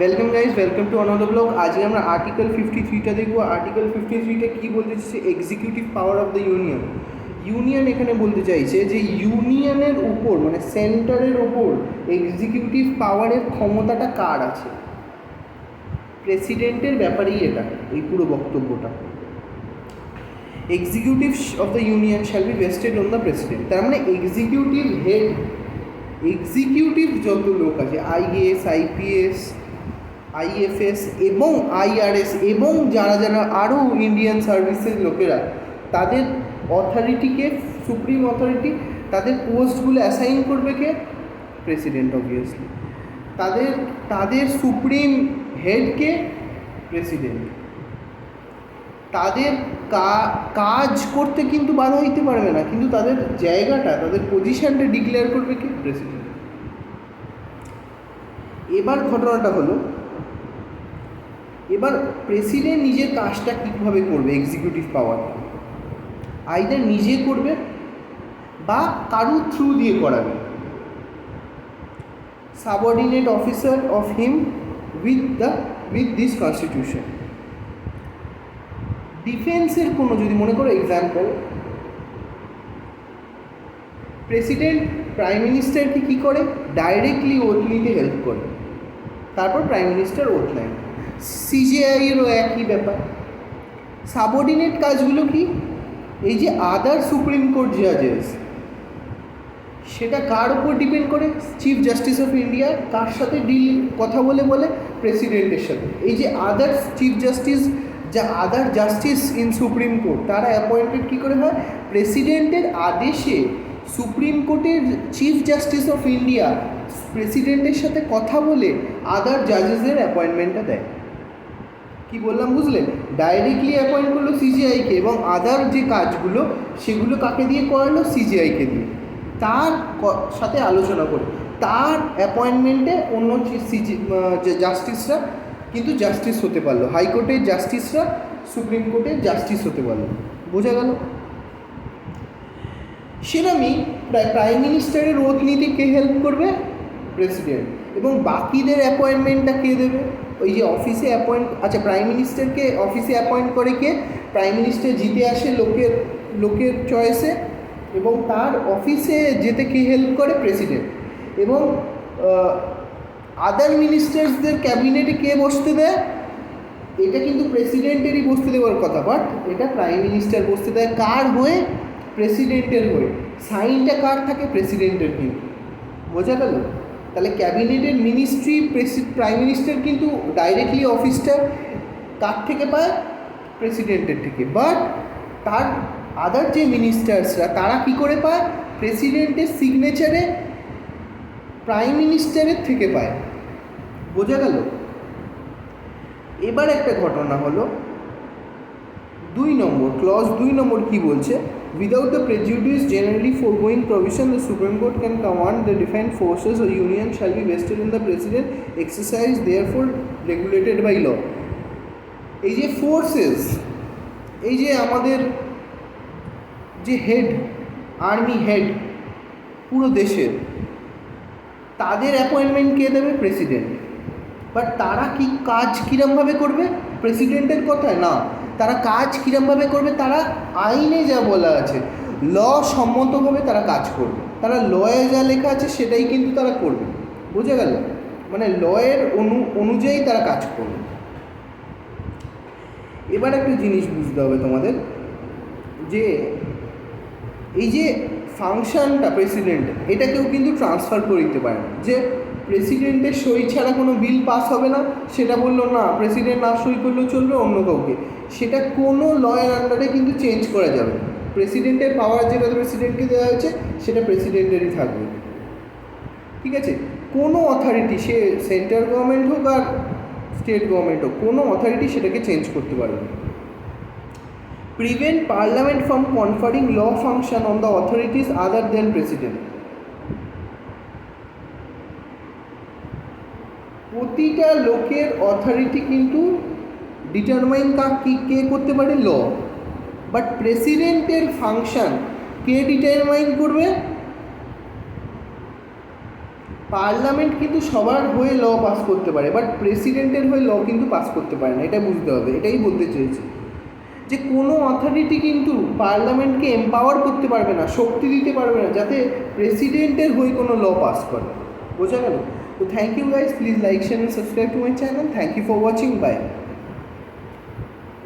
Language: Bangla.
Welcome guys, welcome to another blog. आज আমরা आर्टिकल 53টা দেখব। आर्टिकल 53টা কি বলতে চাইছে? Executive power of the union এখানে বলতে চাইছে যে ইউনিয়নের উপর মানে সেন্টারের উপর এক্সিকিউটিভ পাওয়ারের ক্ষমতাটা কার আছে। প্রেসিডেন্টের ব্যাপারেই এটা, এই পুরো বক্তব্যটা। Executive of the union shall be vested on the president. তার মানে এক্সিকিউটিভ হেড, এক্সিকিউটিভ যত লোক আছে, আইএএস, আইপিএস, আইএফএস এবং আইআরএস এবং যারা যারা আরও ইন্ডিয়ান সার্ভিসের লোকেরা, তাদের অথরিটিকে, সুপ্রিম অথরিটি, তাদের পোস্টগুলো অ্যাসাইন করবে কে? President obviously. তাদের সুপ্রিম হেডকে প্রেসিডেন্ট। তাদের কাজ করতে কিন্তু বাধা দিতে পারবে না, কিন্তু তাদের জায়গাটা, তাদের পজিশনটা ডিক্লেয়ার করবে কি? প্রেসিডেন্ট। এবার ঘটনাটা হলো, এবার প্রেসিডেন্ট নিজের কাজটা কীভাবে করবে? এক্সিকিউটিভ পাওয়ার আইদার নিজে করবে বা কারুর থ্রু দিয়ে করাবে। Subordinate officer of him with this constitution. ডিফেন্সের কোনো, যদি মনে করো এক্সাম্পল, প্রেসিডেন্ট প্রাইম মিনিস্টারকে কী করে? ডাইরেক্টলি ওথ নিতে হেল্প করে, তারপর প্রাইম মিনিস্টার ওথ নেয়। সিজিআইয়েরও একই ব্যাপার। সাবঅর্ডিনেট কাজগুলো কি? এই যে আদার সুপ্রিম কোর্ট জাজেস, সেটা কার উপর ডিপেন্ড করে? Chief justice of India. কার সাথে কথা বলে? প্রেসিডেন্টের সাথে। এই যে আদার চিফ জাস্টিস, যা আদার জাস্টিস ইন সুপ্রিম কোর্ট, তারা অ্যাপয়েন্টেড কী করে হয়? প্রেসিডেন্টের আদেশে সুপ্রিম কোর্টের চিফ জাস্টিস অফ ইন্ডিয়া প্রেসিডেন্টের সাথে কথা বলে আদার জাজেসের অ্যাপয়েন্টমেন্টটা দেয়। কি বললাম বুঝলেন? ডাইরেক্টলি অ্যাপয়েন্ট করলো সিজিআইকে, এবং আদার যে কাজগুলো সেগুলো কাকে দিয়ে করালো? সিজিআইকে দিয়ে, তার সাথে আলোচনা করে। তার অ্যাপয়েন্টমেন্টে অন্য জাস্টিসরা কিন্তু জাস্টিস হতে পারলো, হাইকোর্টের জাস্টিসরা সুপ্রিম কোর্টের জাস্টিস হতে পারলো। বোঝা গেল? সেরকমই প্রাইম মিনিস্টারের ওথ নিতে কে হেল্প করবে? প্রেসিডেন্ট। এবং বাকিদের অ্যাপয়েন্টমেন্টটা কে দেবে? ওই যে অফিসে আচ্ছা, প্রাইম মিনিস্টারকে অফিসে অ্যাপয়েন্ট করে কে? প্রাইম মিনিস্টার জিতে আসে লোকের চয়েসে, এবং তার অফিসে যেতে কে হেল্প করে? প্রেসিডেন্ট। এবং আদার মিনিস্টার্সদের ক্যাবিনেটে কে বসতে দেয়? এটা কিন্তু প্রেসিডেন্টেরই বসতে দেওয়ার কথা, বাট এটা প্রাইম মিনিস্টার বসতে দেয়। কার হয়ে? প্রেসিডেন্টের হয়ে। সাইনটা কার থাকে? প্রেসিডেন্টের। কিন্তু বোঝা গেল? তাহলে ক্যাবিনেটের মিনিস্ট্রি প্রাইম মিনিস্টার কিন্তু ডাইরেক্টলি অফিসটা কার থেকে পায়? প্রেসিডেন্টের থেকে। বাট তার আদার যে মিনিস্টার্সরা, তারা কি করে পায়? প্রেসিডেন্টের সিগনেচারে প্রাইম মিনিস্টারের থেকে পায়। বোঝা গেল? এবার একটা ঘটনা হলো 2 নম্বর ক্লজ 2 নম্বর কি বলছে? Without the prejudice generally foregoing provision, the Supreme Court can command the defense forces or union shall be vested in the president, exercise therefore regulated by law. এই যে ফোর্সেস, এই যে আমাদের যে হেড, আর্মি হেড পুরো দেশের, তাদের অ্যাপয়েন্টমেন্ট কে দেবে? প্রেসিডেন্ট। বাট তারা কি কাজ কীরমভাবে করবে? প্রেসিডেন্টের কথায় না, তারা কাজ কীরমভাবে করবে? তারা আইনে যা বলা আছে, ল সম্মতভাবে তারা কাজ করবে। তারা লয়ে যা লেখা আছে সেটাই কিন্তু তারা করবে। বোঝা গেল? মানে লয়ের অনুযায়ী তারা কাজ করবে। এবার একটা জিনিস বুঝতে হবে তোমাদের, যে এই যে ফাংশনটা প্রেসিডেন্ট, এটা কেউ কিন্তু ট্রান্সফার করে দিতে পারে না। যে প্রেসিডেন্টের সই ছাড়া কোনো বিল পাস হবে না, সেটা বললো না, প্রেসিডেন্ট না সই করলেও চলবে, অন্য কাউকে, সেটা কোনো লয়ের আন্ডারে কিন্তু চেঞ্জ করা যাবে না। প্রেসিডেন্টের পাওয়ার যেটা প্রেসিডেন্টকে দেওয়া হয়েছে সেটা প্রেসিডেন্টেরই থাকবে। ঠিক আছে? কোনো অথরিটি, সে সেন্ট্রাল গভর্নমেন্ট হোক আর স্টেট গভর্নমেন্ট হোক, কোনো অথরিটি সেটাকে চেঞ্জ করতে পারবে না। Prevent Parliament from conferring law function on the authorities other than President. প্রতিটা লোকের অথরিটি কিন্তু ডিটারমাইন কে করতে পারে? ল। বাট প্রেসিডেন্টের ফাংশন কে ডিটারমাইন করবে? পার্লামেন্ট কিন্তু সবার হয়ে ল পাস করতে পারে, বাট প্রেসিডেন্টের হয়ে ল কিন্তু পাস করতে পারে না, এটা বুঝতে হবে। এটাই বলতে চেয়েছি যে কোনো অথরিটি কিন্তু পার্লামেন্টকে এম্পাওয়ার করতে পারবে না, শক্তি দিতে পারবে না যাতে প্রেসিডেন্টের হয়ে কোনো ল পাস করে। বোঝা গেল? তো thank you guys, please like share and subscribe to my channel. Thank you for watching, by.